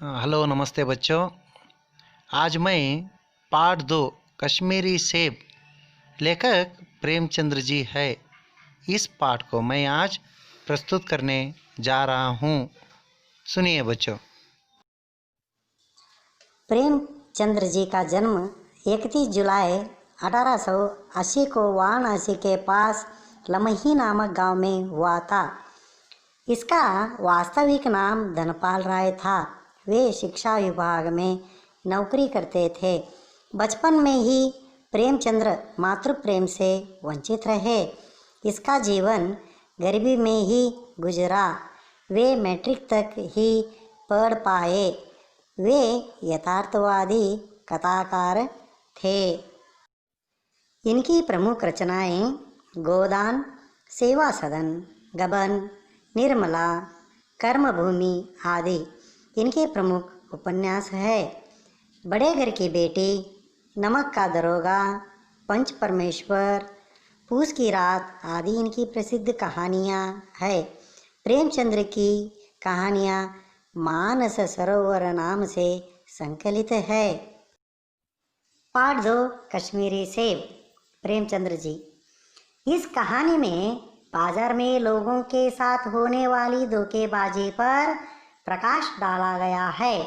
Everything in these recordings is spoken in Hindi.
हेलो नमस्ते बच्चों। आज मैं पाठ 2 कश्मीरी सेब लेखक प्रेमचंद्र जी है। इस पाठ को मैं आज प्रस्तुत करने जा रहा हूँ। सुनिए बच्चों। प्रेमचंद्र जी का जन्म 31 जुलाई 1880 को वाराणसी के पास लमही नामक गांव में हुआ था। इसका वास्तविक नाम धनपाल राय था। वे शिक्षा विभाग में नौकरी करते थे। बचपन में ही प्रेमचंद्र मातृ प्रेम से वंचित रहे। इसका जीवन गरीबी में ही गुजरा। वे मैट्रिक तक ही पढ़ पाए। वे यथार्थवादी कथाकार थे। इनकी प्रमुख रचनाएं गोदान, सेवा सदन, गबन, निर्मला, कर्मभूमि आदि इनके प्रमुख उपन्यास है। बड़े घर की बेटी, नमक का दरोगा, पंच परमेश्वर, पूस की रात आदि इनकी प्रसिद्ध कहानियाँ है। प्रेमचंद्र की कहानियाँ मानस सरोवर नाम से संकलित है। पाठ 2 कश्मीरी सेब। प्रेमचंद्र जी। इस कहानी में बाजार में लोगों के साथ होने वाली धोखेबाजी पर प्रकाश डाला गया है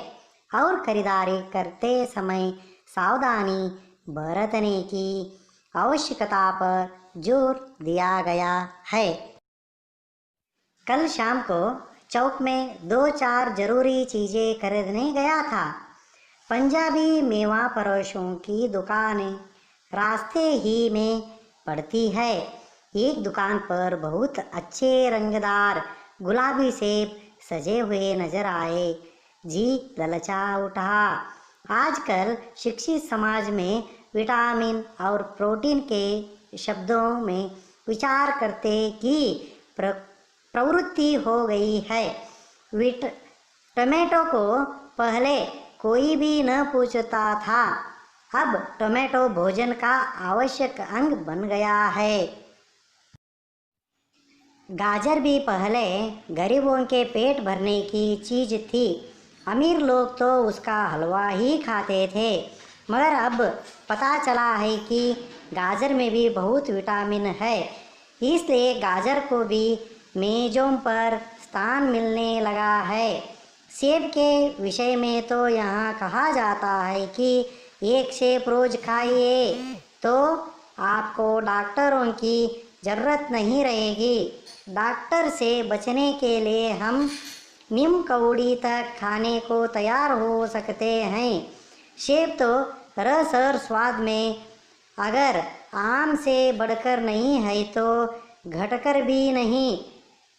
और खरीदारी करते समय सावधानी बरतने की आवश्यकता पर जोर दिया गया है। कल शाम को चौक में 2-4 जरूरी चीज़ें खरीदने गया था। पंजाबी मेवा फरोशों की दुकानें रास्ते ही में पड़ती है। एक दुकान पर बहुत अच्छे रंगदार गुलाबी सेब सजे हुए नजर आए। जी ललचा उठा। आजकल शिक्षित समाज में विटामिन और प्रोटीन के शब्दों में विचार करते की प्रवृत्ति हो गई है। टमाटो को पहले कोई भी न पूछता था, अब टमाटो भोजन का आवश्यक अंग बन गया है। गाजर भी पहले गरीबों के पेट भरने की चीज़ थी। अमीर लोग तो उसका हलवा ही खाते थे। मगर अब पता चला है कि गाजर में भी बहुत विटामिन है। इसलिए गाजर को भी मेज़ों पर स्थान मिलने लगा है। सेब के विषय में तो यहाँ कहा जाता है कि एक सेब रोज खाइए तो आपको डॉक्टरों की ज़रूरत नहीं रहेगी। डॉक्टर से बचने के लिए हम नीम कौड़ी तक खाने को तैयार हो सकते हैं। सेब तो रस और स्वाद में अगर आम से बढ़कर नहीं है तो घटकर भी नहीं।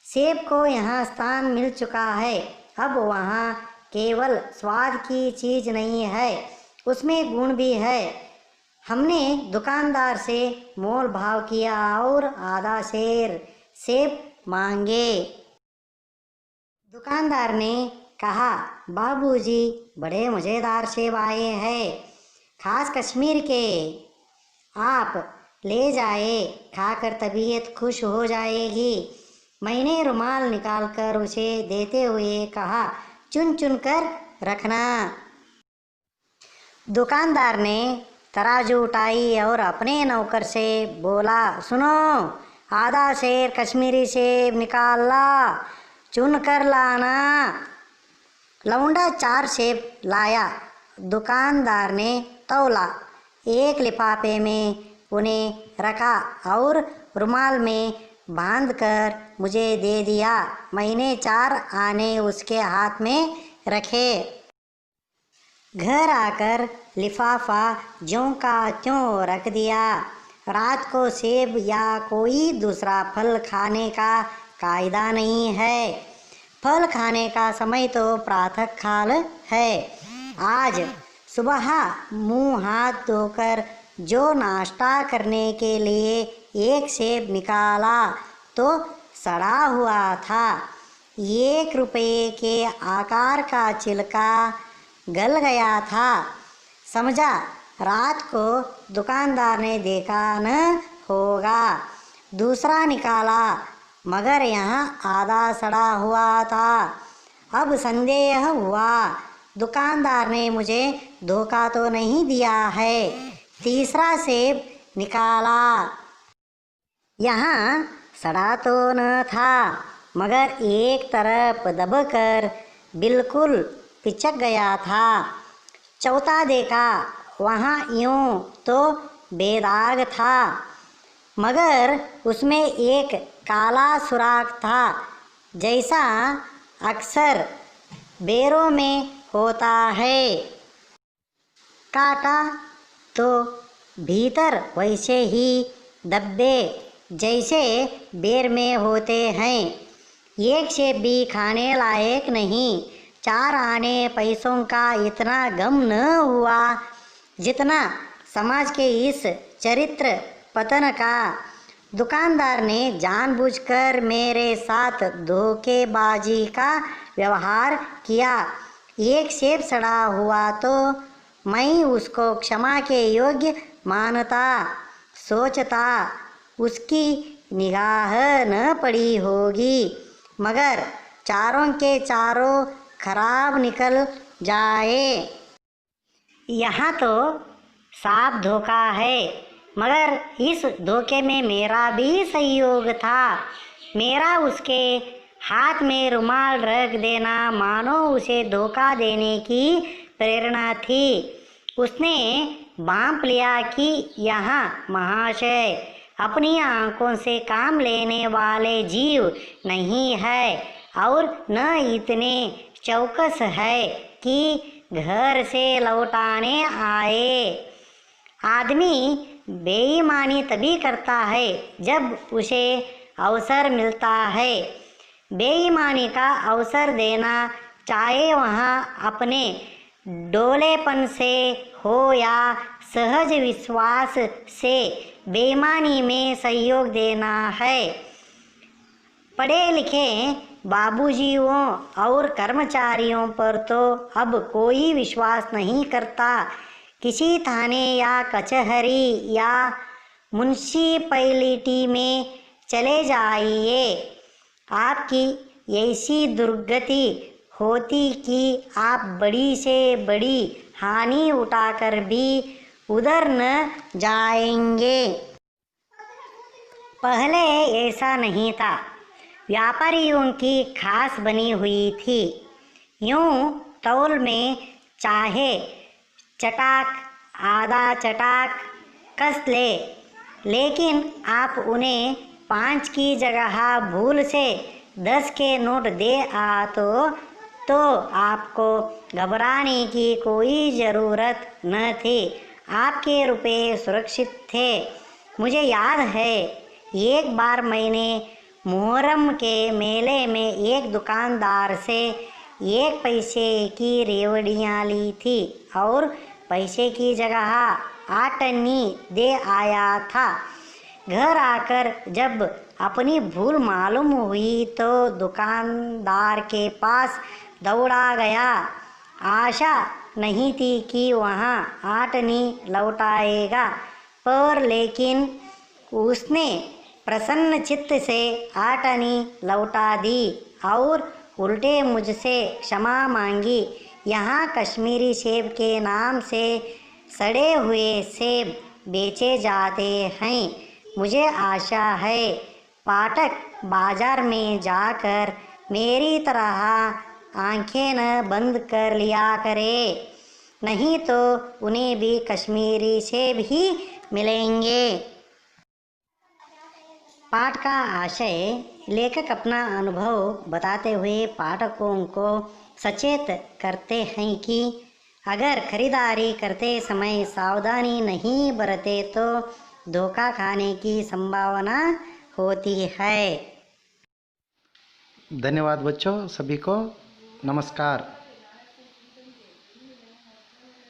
सेब को यहाँ स्थान मिल चुका है। अब वहाँ केवल स्वाद की चीज़ नहीं है, उसमें गुण भी है। हमने दुकानदार से मोल भाव किया और आधा शेर सेब मांगे। दुकानदार ने कहा, बाबूजी बड़े मज़ेदार सेब आए हैं, खास कश्मीर के। आप ले जाए, खाकर तबीयत खुश हो जाएगी। मैंने रुमाल निकालकर उसे देते हुए कहा, चुन चुन कर रखना। दुकानदार ने तराजू उठाई और अपने नौकर से बोला, सुनो, आधा शेर कश्मीरी सेब निकाल ला, चुन कर लाना। लौंडा 4 सेब लाया। दुकानदार ने तौला, एक लिफाफे में उन्हें रखा और रुमाल में बांधकर मुझे दे दिया। मैंने 4 आने उसके हाथ में रखे। घर आकर लिफाफा ज्यों का त्यों रख दिया। रात को सेब या कोई दूसरा फल खाने का कायदा नहीं है। फल खाने का समय तो प्रातः काल है। आज सुबह मुंह हाथ धोकर जो नाश्ता करने के लिए एक सेब निकाला तो सड़ा हुआ था। 1 रुपये के आकार का छिलका गल गया था। समझा रात को दुकानदार ने देखा न होगा। दूसरा निकाला मगर यहाँ आधा सड़ा हुआ था। अब संदेह हुआ, दुकानदार ने मुझे धोखा तो नहीं दिया है। तीसरा सेब निकाला। यहाँ सड़ा तो न था, मगर एक तरफ दबकर बिल्कुल पिचक गया था। चौथा देखा, वहाँ यूं तो बेदाग था, मगर उसमें एक काला सुराख था, जैसा अक्सर बेरों में होता है। काटा तो भीतर वैसे ही धब्बे जैसे बेर में होते हैं। एक सेब भी खाने लायक नहीं। 4 आने पैसों का इतना गम न हुआ जितना समाज के इस चरित्र पतन का। दुकानदार ने जानबूझकर मेरे साथ धोखेबाजी का व्यवहार किया। एक सेब सड़ा हुआ तो मैं उसको क्षमा के योग्य मानता, सोचता उसकी निगाह न पड़ी होगी, मगर चारों के चारों खराब निकल जाए। यहाँ तो साफ धोखा है, मगर इस धोखे में मेरा भी सहयोग था। मेरा उसके हाथ में रुमाल रख देना मानो उसे धोखा देने की प्रेरणा थी। उसने भांप लिया कि यहाँ महाशय अपनी आंखों से काम लेने वाले जीव नहीं है और न इतने चौकस है कि घर से लौटाने आए। आदमी बेईमानी तभी करता है जब उसे अवसर मिलता है। बेईमानी का अवसर देना, चाहे वहाँ अपने डोलेपन से हो या सहज विश्वास से, बेईमानी में सहयोग देना है। पढ़े लिखे बाबूजियों और कर्मचारियों पर तो अब कोई विश्वास नहीं करता। किसी थाने या कचहरी या म्युनिसिपैलिटी में चले जाइए, आपकी ऐसी दुर्गति होती कि आप बड़ी से बड़ी हानि उठाकर भी उधर न जाएंगे। पहले ऐसा नहीं था। व्यापारियों की खास बनी हुई थी। यूं तौल में चाहे चटाक आधा चटाक कस ले, लेकिन आप उन्हें 5 की जगह भूल से 10 के नोट दे आ तो आपको घबराने की कोई ज़रूरत न थी। आपके रुपए सुरक्षित थे। मुझे याद है, एक बार मैंने मुहर्रम के मेले में एक दुकानदार से 1 पैसे की रेवड़ियाँ ली थी और पैसे की जगह 8 अन्नी दे आया था। घर आकर जब अपनी भूल मालूम हुई तो दुकानदार के पास दौड़ा गया। आशा नहीं थी कि वहाँ 8 अन्नी लौटाएगा, पर लेकिन उसने प्रसन्न चित्त से 8 अन्नी लौटा दी और उल्टे मुझसे क्षमा मांगी। यहाँ कश्मीरी सेब के नाम से सड़े हुए सेब बेचे जाते हैं। मुझे आशा है पाठक बाजार में जाकर मेरी तरह आंखें न बंद कर लिया करे, नहीं तो उन्हें भी कश्मीरी सेब ही मिलेंगे। पाठ का आशय, लेखक अपना अनुभव बताते हुए पाठकों को सचेत करते हैं कि अगर खरीदारी करते समय सावधानी नहीं बरते तो धोखा खाने की संभावना होती है। धन्यवाद बच्चों, सभी को नमस्कार।